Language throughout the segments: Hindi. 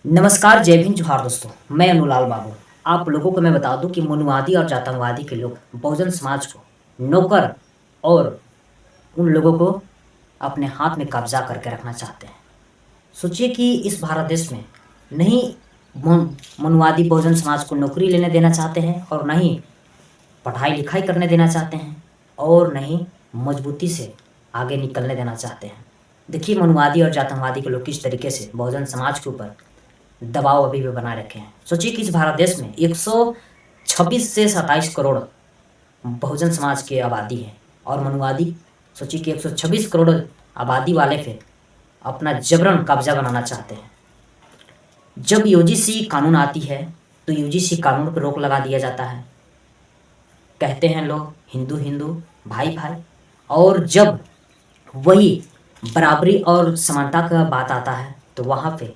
नमस्कार, जय भीम, जोहार दोस्तों। मैं अनुलाल बाबू। आप लोगों को मैं बता दूं कि मनुवादी और जातंगवादी के लोग बहुजन समाज को नौकर और उन लोगों को अपने हाथ में कब्जा करके रखना चाहते हैं। सोचिए कि इस भारत देश में नहीं मनुवादी बहुजन समाज को नौकरी लेने देना चाहते हैं और न ही पढ़ाई लिखाई करने देना चाहते हैं और न ही मजबूती से आगे निकलने देना चाहते हैं। देखिए, मनुवादी और जातंगवादी के लोग किस तरीके से बहुजन समाज के ऊपर दबाव अभी भी बनाए रखे हैं। सोचिए कि इस भारत देश में 126 से 27 करोड़ बहुजन समाज की आबादी है और मनुवादी सोचिए कि 126 करोड़ आबादी वाले पे अपना जबरन कब्जा बनाना चाहते हैं। जब यूजीसी कानून आती है तो यूजीसी कानून पर रोक लगा दिया जाता है। कहते हैं लोग हिंदू हिंदू, भाई भाई, और जब वही बराबरी और समानता का बात आता है तो वहाँ पे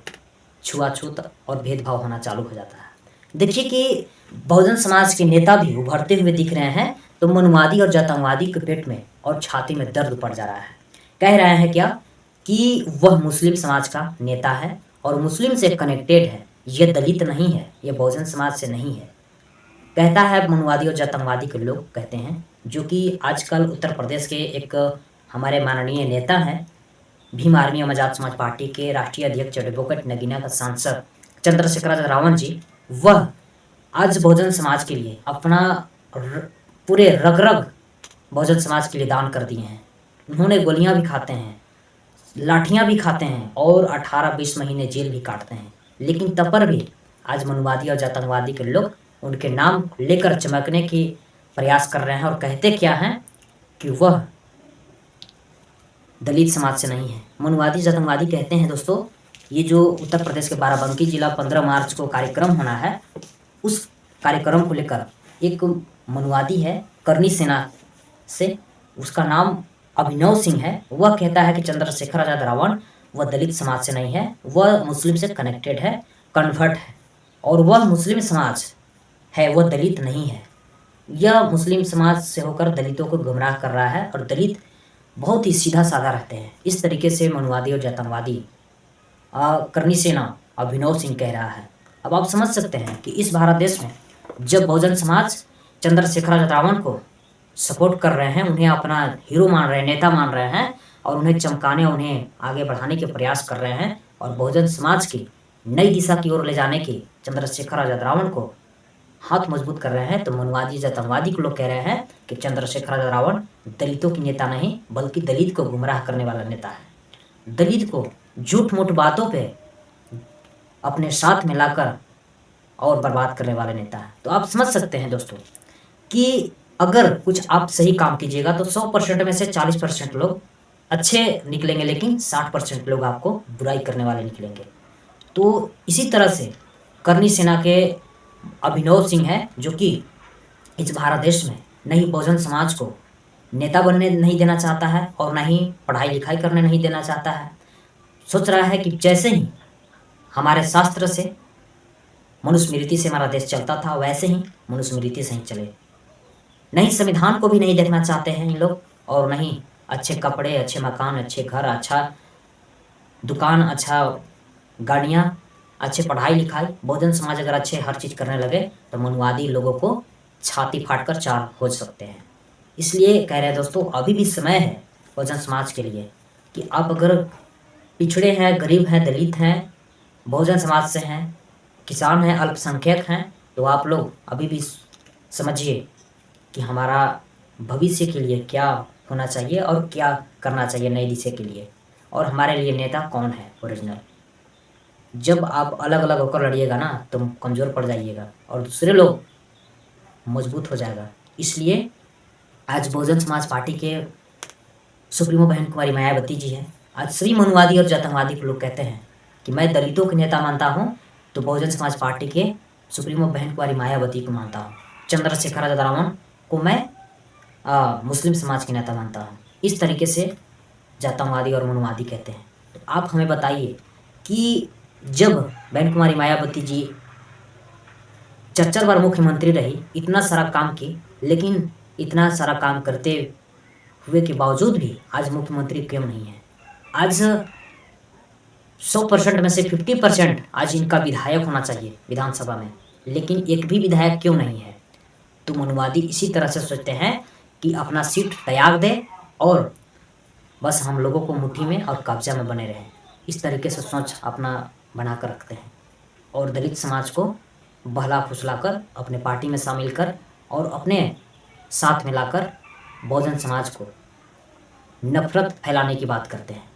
छुआछूत और भेदभाव होना चालू हो जाता है। देखिए कि बहुजन समाज के नेता भी उभरते हुए दिख रहे हैं तो मनुवादी और जातंगवादी के पेट में और छाती में दर्द पड़ जा रहा है। कह रहे हैं क्या कि वह मुस्लिम समाज का नेता है और मुस्लिम से कनेक्टेड है, यह दलित नहीं है, यह बहुजन समाज से नहीं है। कहता है मनुवादी और जातंगवादी के लोग कहते हैं, जो कि आजकल उत्तर प्रदेश के एक हमारे माननीय नेता हैं, भीम आर्मी आजाद समाज पार्टी के राष्ट्रीय अध्यक्ष एडवोकेट नगीना का सांसद चंद्रशेखर रावण जी, वह आज बहुजन समाज के लिए अपना पूरे रग रग बहुजन समाज के लिए दान कर दिए हैं। उन्होंने गोलियां भी खाते हैं, लाठियां भी खाते हैं और 18-20 महीने जेल भी काटते हैं, लेकिन तब पर भी आज मनुवादी और जातंगवादी के लोग उनके नाम लेकर चमकने की प्रयास कर रहे हैं और कहते क्या हैं कि वह दलित समाज से नहीं है। मनुवादी जातंगवादी कहते हैं दोस्तों, ये जो उत्तर प्रदेश के बाराबंकी जिला 15 मार्च को कार्यक्रम होना है, उस कार्यक्रम को लेकर एक मनुवादी है करनी सेना से, उसका नाम अभिनव सिंह है। वह कहता है कि चंद्रशेखर आजाद रावण वह दलित समाज से नहीं है, वह मुस्लिम से कनेक्टेड है, कन्वर्ट है, और वह मुस्लिम समाज है, वह दलित नहीं है। यह मुस्लिम समाज से होकर दलितों को गुमराह कर रहा है और दलित बहुत ही सीधा साधा रहते हैं। इस तरीके से मनुवादी और जातंगवादी करनी सेना अभिनव सिंह कह रहा है। अब आप समझ सकते हैं कि इस भारत देश में जब बहुजन समाज चंद्रशेखर आजाद रावण को सपोर्ट कर रहे हैं, उन्हें अपना हीरो मान रहे हैं, नेता मान रहे हैं और उन्हें चमकाने, उन्हें आगे बढ़ाने के प्रयास कर रहे हैं और बहुजन समाज की नई दिशा की ओर ले जाने की चंद्रशेखर आजाद रावण को हाथ मजबूत कर रहे हैं, तो मनुवादी जातंगवादी को लोग कह रहे हैं कि चंद्रशेखर आजाद रावण दलितों की नेता नहीं बल्कि दलित को गुमराह करने वाला नेता है। दलित को झूठ मूठ बातों पे अपने साथ मिलाकर और बर्बाद करने वाले नेता है। तो आप समझ सकते हैं दोस्तों कि अगर कुछ आप सही काम कीजिएगा तो 100% में से 40% लोग अच्छे निकलेंगे, लेकिन 60% लोग आपको बुराई करने वाले निकलेंगे। तो इसी तरह से करनी सेना के अभिनव सिंह है, जो कि इस भारत देश में न ही बहुजन समाज को नेता बनने नहीं देना चाहता है और न ही पढ़ाई लिखाई करने नहीं देना चाहता है। सोच रहा है कि जैसे ही हमारे शास्त्र से मनुस्मृति से हमारा देश चलता था, वैसे ही मनुस्मृति से ही चले। नहीं संविधान को भी नहीं देखना चाहते हैं इन लोग, और नहीं अच्छे कपड़े, अच्छे मकान, अच्छे घर, अच्छा दुकान, अच्छा गाड़ियाँ, अच्छे पढ़ाई लिखाई। बहुजन समाज अगर अच्छे हर चीज़ करने लगे तो मनुवादी लोगों को छाती फाड़ कर चार हो सकते हैं। इसलिए कह रहे हैं दोस्तों, अभी भी समय है बहुजन समाज के लिए कि आप अगर पिछड़े हैं, गरीब हैं, दलित हैं, बहुजन समाज से हैं, किसान हैं, अल्पसंख्यक हैं, तो आप लोग अभी भी समझिए कि हमारा भविष्य के लिए क्या होना चाहिए और क्या करना चाहिए नई दिशा के लिए, और हमारे लिए नेता कौन है ओरिजिनल। जब आप अलग अलग होकर लड़िएगा ना तो कमज़ोर पड़ जाइएगा और दूसरे लोग मजबूत हो जाएगा। इसलिए आज बहुजन समाज पार्टी के सुप्रीमो बहन कुमारी मायावती जी हैं। आज सभी मनुवादी और जातंगवादी के लोग कहते हैं कि मैं दलितों के नेता मानता हूँ तो बहुजन समाज पार्टी के सुप्रीमो बहन कुमारी मायावती को मानता हूँ, चंद्रशेखर आजाद रावण को मैं मुस्लिम समाज के नेता मानता हूँ। इस तरीके से जातंगवादी और मनुवादी कहते हैं। तो आप हमें बताइए कि जब बहन कुमारी मायावती जी 4 बार मुख्यमंत्री रही, इतना सारा काम की, लेकिन इतना सारा काम करते हुए के बावजूद भी आज मुख्यमंत्री क्यों नहीं है? आज 100% में से 50% आज इनका विधायक होना चाहिए विधानसभा में, लेकिन एक भी विधायक क्यों नहीं है? तो मनुवादी इसी तरह से सोचते हैं कि अपना सीट त्याग दे और बस हम लोगों को मुट्ठी में और कब्जा में बने रहें। इस तरीके से सोच अपना बना कर रखते हैं और दलित समाज को बहला फुसलाकर अपने पार्टी में शामिल कर और अपने साथ मिलाकर बहुजन समाज को नफरत फैलाने की बात करते हैं।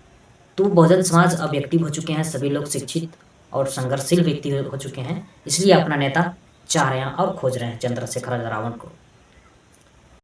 तो बहुजन समाज अब एक्टिव हो चुके हैं, सभी लोग शिक्षित और संघर्षशील व्यक्ति हो चुके हैं, इसलिए अपना नेता चाह रहे हैं और खोज रहे हैं चंद्रशेखर आजाद रावण को।